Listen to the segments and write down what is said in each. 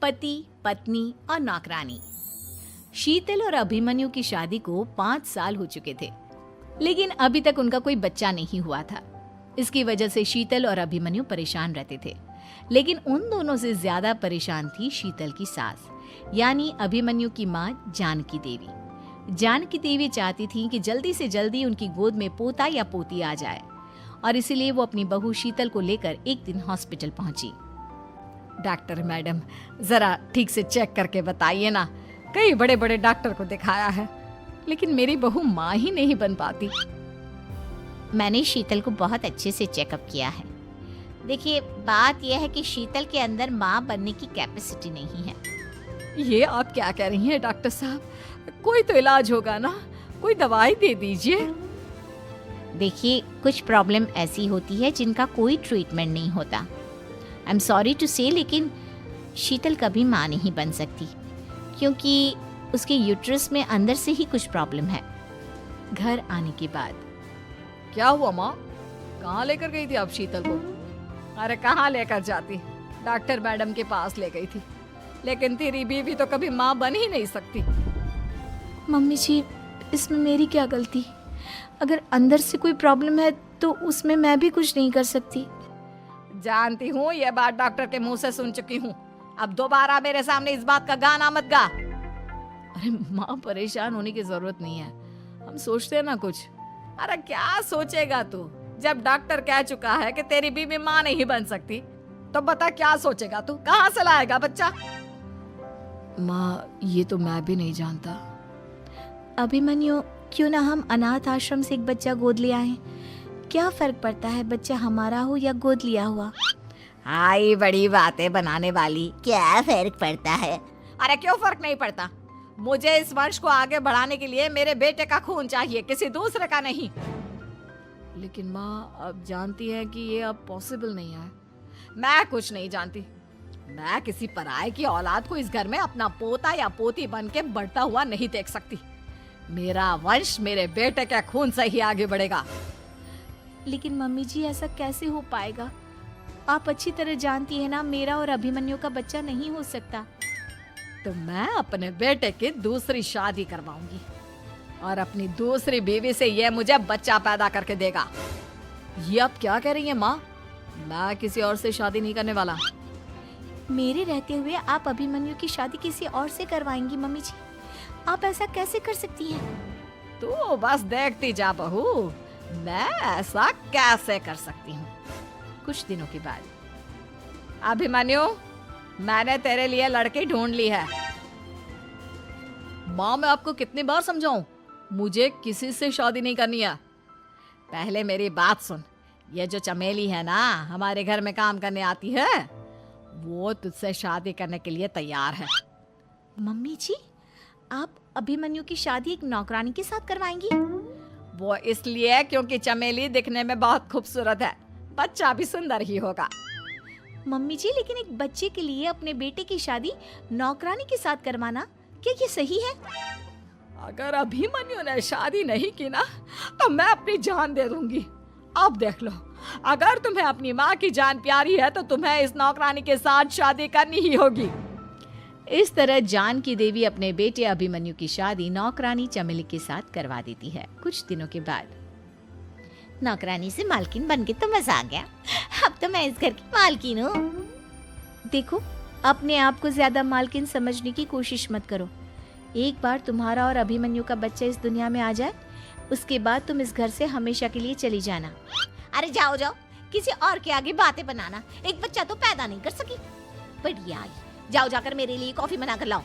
पति, पत्नी और नौकरानी। शीतल और अभिमन्यु की शादी को 5 साल हो चुके थे, लेकिन अभी तक उनका कोई बच्चा नहीं हुआ था। इसकी वजह से शीतल और अभिमन्यु परेशान रहते थे, लेकिन उन दोनों से ज्यादा परेशान थी शीतल की सास, यानी अभिमन्यु की माँ जानकी देवी। जानकी देवी चाहती थी कि जल्दी से जल्दी उनकी गोद में पोता या पोती आ जाए, और इसीलिए वो अपनी बहू शीतल को लेकर एक दिन हॉस्पिटल पहुंची। डॉक्टर मैडम, जरा ठीक से चेक करके बताइए ना। कई बड़े बड़े डॉक्टर को दिखाया है, लेकिन मेरी बहू माँ ही नहीं बन पाती। मैंने शीतल को बहुत अच्छे से चेकअप किया है। देखिए, बात यह है कि शीतल के अंदर माँ बनने की कैपेसिटी नहीं है। ये आप क्या कह रही हैं डॉक्टर साहब? कोई तो इलाज होगा ना, कोई दवाई दे दीजिए। देखिए, कुछ प्रॉब्लम ऐसी होती है जिनका कोई ट्रीटमेंट नहीं होता। आई एम सॉरी टू से, लेकिन शीतल कभी माँ नहीं बन सकती, क्योंकि उसके यूट्रस में अंदर से ही कुछ प्रॉब्लम है। घर आने के बाद क्या हुआ माँ? कहाँ लेकर गई थी आप शीतल को? अरे कहाँ लेकर जाती, डॉक्टर मैडम के पास ले गई थी, लेकिन तेरी बीवी तो कभी माँ बन ही नहीं सकती। मम्मी जी, इसमें मेरी क्या गलती? अगर अंदर से कोई प्रॉब्लम है तो उसमें मैं भी कुछ नहीं कर सकती। जानती हूँ, ये बात डॉक्टर के मुंह से सुन चुकी हूँ। अब दोबारा मेरे सामने इस बात का गाना मत गा। अरे माँ, परेशान होने की जरूरत नहीं है, हम सोचते हैं ना कुछ। अरे क्या सोचेगा तू? जब डॉक्टर कह चुका है कि तेरी बीवी माँ नहीं बन सकती, तो बता क्या सोचेगा तू? कहाँ से लाएगा बच्चा? माँ, ये तो मैं भी नहीं जानता। अभिमन्यु, क्यों ना हम अनाथ आश्रम से एक बच्चा गोद ले आएं? क्या फर्क पड़ता है बच्चा हमारा हो या गोद लिया हुआ? आई बड़ी बातें बनाने वाली। क्या फर्क पड़ता है? अरे क्यों फर्क नहीं पड़ता? मुझे इस वंश को आगे बढ़ाने के लिए मेरे बेटे का खून चाहिए, किसी दूसरे का नहीं। लेकिन माँ, आप जानती हैं कि ये अब पॉसिबल नहीं है। मैं कुछ नहीं जानती। मैं किसी पराये की औलाद को इस घर में अपना पोता या पोती बन के बढ़ता हुआ नहीं देख सकती। मेरा वंश मेरे बेटे के खून से ही आगे बढ़ेगा। लेकिन मम्मी जी, ऐसा कैसे हो पाएगा? आप अच्छी तरह जानती है ना, मेरा और अभिमन्यु का बच्चा नहीं हो सकता। तो मैं अपने बेटे की दूसरी शादी करवाऊंगी, और अपनी दूसरी बीवी से ये मुझे बच्चा पैदा करके देगा। ये आप क्या कह रही हैं माँ? मैं किसी और से शादी नहीं करने वाला। मेरे रहते हुए आप अभिमन्यु की शादी किसी और से करवाएंगी? मम्मी जी, आप ऐसा कैसे कर सकती हैं? तू बस देखती जा बहू, मैं ऐसा कैसे कर सकती हूँ। कुछ दिनों के बाद, अभिमन्यु, मैंने तेरे लिए लड़की ढूंढ ली है। माँ, मैं आपको कितनी बार समझाऊं, मुझे किसी से शादी नहीं करनी है। पहले मेरी बात सुन। ये जो चमेली है ना, हमारे घर में काम करने आती है, वो तुझसे शादी करने के लिए तैयार है। मम्मी जी, आप अभिमन्यु की शादी एक नौकरानी के साथ करवाएंगी? वो इसलिए क्योंकि चमेली दिखने में बहुत खूबसूरत है, बच्चा भी सुंदर ही होगा। मम्मी जी, लेकिन एक बच्चे के लिए अपने बेटे की शादी नौकरानी के साथ करवाना, क्या ये सही है? अगर अभिमन्यु ने शादी नहीं की ना, तो मैं अपनी जान दे दूंगी। अब देख लो, अगर तुम्हें अपनी माँ की जान प्यारी है तो तुम्हें इस नौकरानी के साथ शादी करनी ही होगी। इस तरह जानकी देवी अपने बेटे अभिमन्यु की शादी नौकरानी चमेली के साथ करवा देती है। कुछ दिनों के बाद, नौकरानी से मालकिन बन के तो मजा आ गया। अब तो मैं इस घर की मालकिन हूँ। देखो, अपने आप को ज्यादा मालकिन समझने की कोशिश मत करो। एक बार तुम्हारा और अभिमन्यु का बच्चा इस दुनिया में आ जाए, उसके बाद तुम इस घर से हमेशा के लिए चली जाना। अरे जाओ जाओ, किसी और के आगे बातें बनाना। एक बच्चा तो पैदा नहीं कर सकी, बढ़िया आई। जाओ जाकर मेरे लिए कॉफी बना कर लाओ।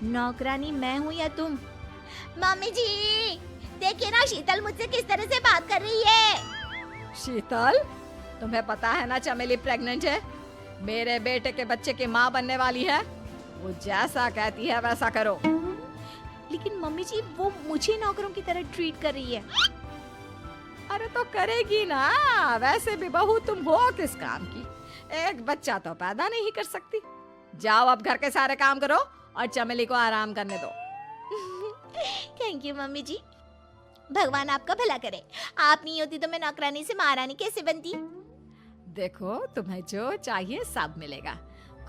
नौकरानी मैं हूँ या तुम? मम्मी जी, देखिए ना शीतल मुझसे किस तरह से बात कर रही है। शीतल, तुम्हें पता है ना चमेली प्रेग्नेंट है, मेरे बेटे के बच्चे की माँ बनने वाली है। वो जैसा कहती है वैसा करो। लेकिन मम्मी जी, वो मुझे नौकरों की तरह ट्रीट कर रही है। अरे तो करेगी ना, वैसे भी बहू तुम हो किस काम की? एक बच्चा तो पैदा नहीं कर सकती। जाओ अब घर के सारे काम करो और चमेली को आराम करने दो। थैंक यू मम्मी जी, भगवान आपका भला करे। आप नहीं होती तो मैं नौकरानी से महारानी कैसे बनती? देखो, तुम्हें जो चाहिए सब मिलेगा,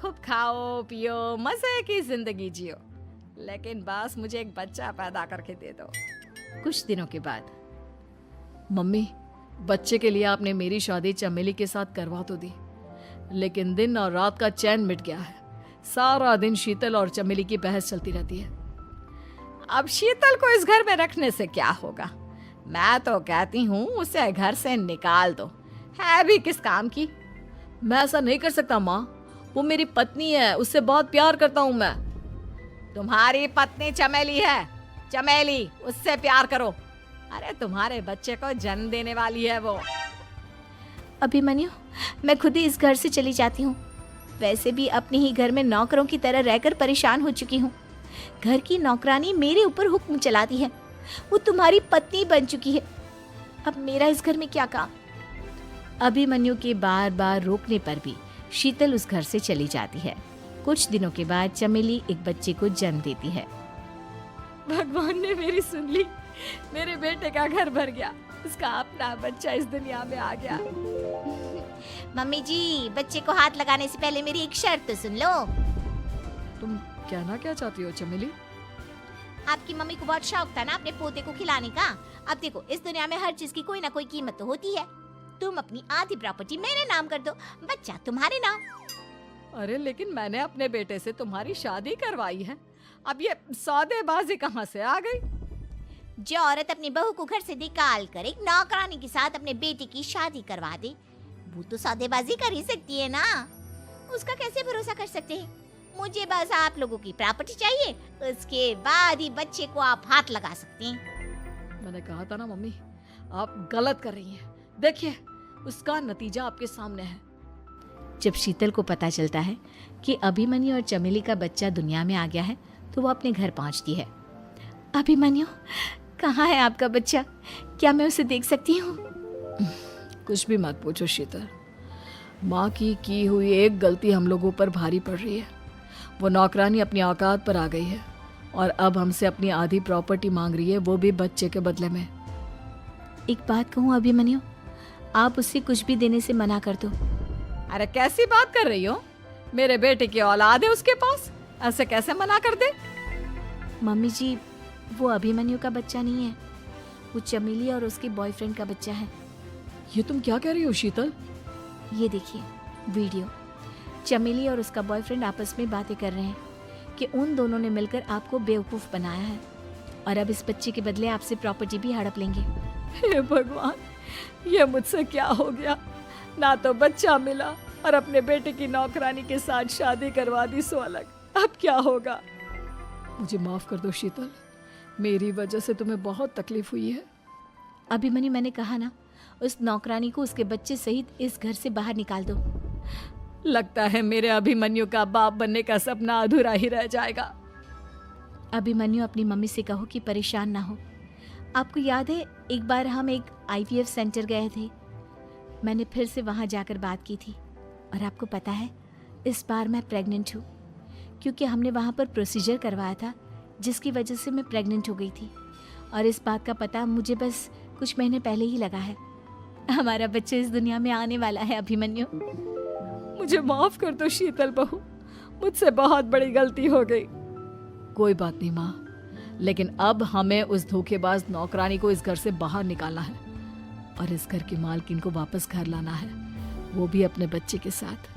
खूब खाओ पियो, मजे की जिंदगी जियो, लेकिन बस मुझे एक बच्चा पैदा करके दे दो। कुछ दिनों के बाद, मम्मी, बच्चे के लिए आपने मेरी शादी चमेली के साथ करवा तो दी, लेकिन दिन और रात का चैन मिट गया है। सारा दिन शीतल और चमेली की बहस चलती रहती है। अब शीतल को इस घर में रखने से क्या होगा? मैं तो कहती हूँ उसे घर से निकाल दो, है भी किस काम की। मैं ऐसा नहीं कर सकता माँ, वो मेरी पत्नी है, उससे बहुत प्यार करता हूँ मैं। तुम्हारी पत्नी चमेली है, चमेली, उससे प्यार करो। अरे तुम्हारे बच्चे को जन्म देने वाली है वो। अभिमन्यु, मैं खुद ही इस घर से चली जाती हूँ। वैसे भी अपने ही घर में नौकरों की तरह रहकर परेशान हो चुकी हूँ। घर की नौकरानी मेरे ऊपर हुक्म चलाती है, वो तुम्हारी पत्नी बन चुकी है। अब मेरा इस घर में क्या काम? अभिमन्यु के बार बार रोकने पर भी शीतल उस घर से चली जाती है। कुछ दिनों के बाद चमेली एक बच्चे को जन्म देती है। भगवान ने मेरी सुन ली, मेरे बेटे का घर भर गया, उसका अपना बच्चा इस दुनिया में आ गया। मम्मी जी, बच्चे को हाथ लगाने से पहले मेरी एक शर्त तो सुन लो। तुम कहना क्या चाहती हो चमेली? आपकी मम्मी को बहुत शौक था ना अपने पोते को खिलाने का। अब देखो, इस दुनिया में हर चीज की कोई ना कोई कीमत तो होती है। तुम अपनी आधी प्रॉपर्टी मेरे नाम कर दो, बच्चा तुम्हारे नाम। अरे लेकिन मैंने अपने बेटे से तुम्हारी शादी करवाई है, अब ये सौदेबाजी कहाँ से आ गई? जो औरत अपनी बहू को घर से निकाल कर एक नौकरानी के साथ अपने बेटे की शादी करवा दे, वो तो सौदेबाजी कर ही सकती है ना। उसका कैसे भरोसा कर सकते हैं? मुझे बस आप लोगों की प्रॉपर्टी चाहिए, उसके बाद ही बच्चे को आप हाथ लगा सकते हैं। मैंने कहा था ना मम्मी, आप गलत कर रही हैं। देखिए, उसका नतीजा आपके सामने है। जब शीतल को पता चलता है कि अभिमन्यु और चमेली का बच्चा दुनिया में आ गया है, तो वो अपने घर पहुंचती है। अभिमन्यु, कहाँ है आपका बच्चा? क्या मैं उसे देख सकती हूँ? कुछ भी मत पूछो शीतल, माँ की हुई एक गलती हम लोगों पर भारी पड़ रही है। वो नौकरानी अपनी औकात पर आ गई है और अब हमसे अपनी आधी प्रॉपर्टी मांग रही है, वो भी बच्चे के बदले में। एक बात कहूँ अभिमन्यु, आप उससे कुछ भी देने से मना कर दो। अरे कैसी बात कर रही हो? मेरे बेटे की औलाद है उसके पास, ऐसे कैसे मना कर दे? मम्मी जी, वो अभिमन्यु का बच्चा नहीं है, वो चमेली और उसके बॉयफ्रेंड का बच्चा है। ये तुम क्या कह रही हो शीतल? ये देखिए वीडियो, चमेली और उसका बॉयफ्रेंड आपस में बातें कर रहे हैं कि उन दोनों ने मिलकर आपको बेवकूफ बनाया है और अब इस बच्चे के बदले आपसे प्रॉपर्टी भी हड़प लेंगे। हे भगवान, ये मुझसे क्या हो गया? ना तो बच्चा मिला और अपने बेटे की नौकरानी के साथ शादी करवा दी सो अलग। अब क्या होगा? मुझे माफ कर दो शीतल, मेरी वजह से तुम्हें बहुत तकलीफ हुई है। अभिमन्यु, मैंने कहा ना, उस नौकरानी को उसके बच्चे सहित इस घर से बाहर निकाल दो। लगता है मेरे अभिमन्यु का बाप बनने का सपना अधूरा ही रह जाएगा। अभिमन्यु, अपनी मम्मी से कहो कि परेशान ना हो। आपको याद है, एक बार हम एक IVF सेंटर गए थे, मैंने फिर से वहाँ जाकर बात की थी और आपको पता है, इस बार मैं प्रेग्नेंट हूँ, क्योंकि हमने वहाँ पर प्रोसीजर करवाया था जिसकी वजह से मैं प्रेग्नेंट हो गई थी। और इस बात का पता मुझे बस कुछ महीने पहले ही लगा है। हमारा बच्चा इस दुनिया में आने वाला है अभिमन्यु। मुझे माफ कर दो शीतल बहू, मुझसे बहुत बड़ी गलती हो गई। कोई बात नहीं माँ, लेकिन अब हमें उस धोखेबाज नौकरानी को इस घर से बाहर निकालना है और इस घर की मालकिन को वापस घर लाना है, वो भी अपने बच्चे के साथ।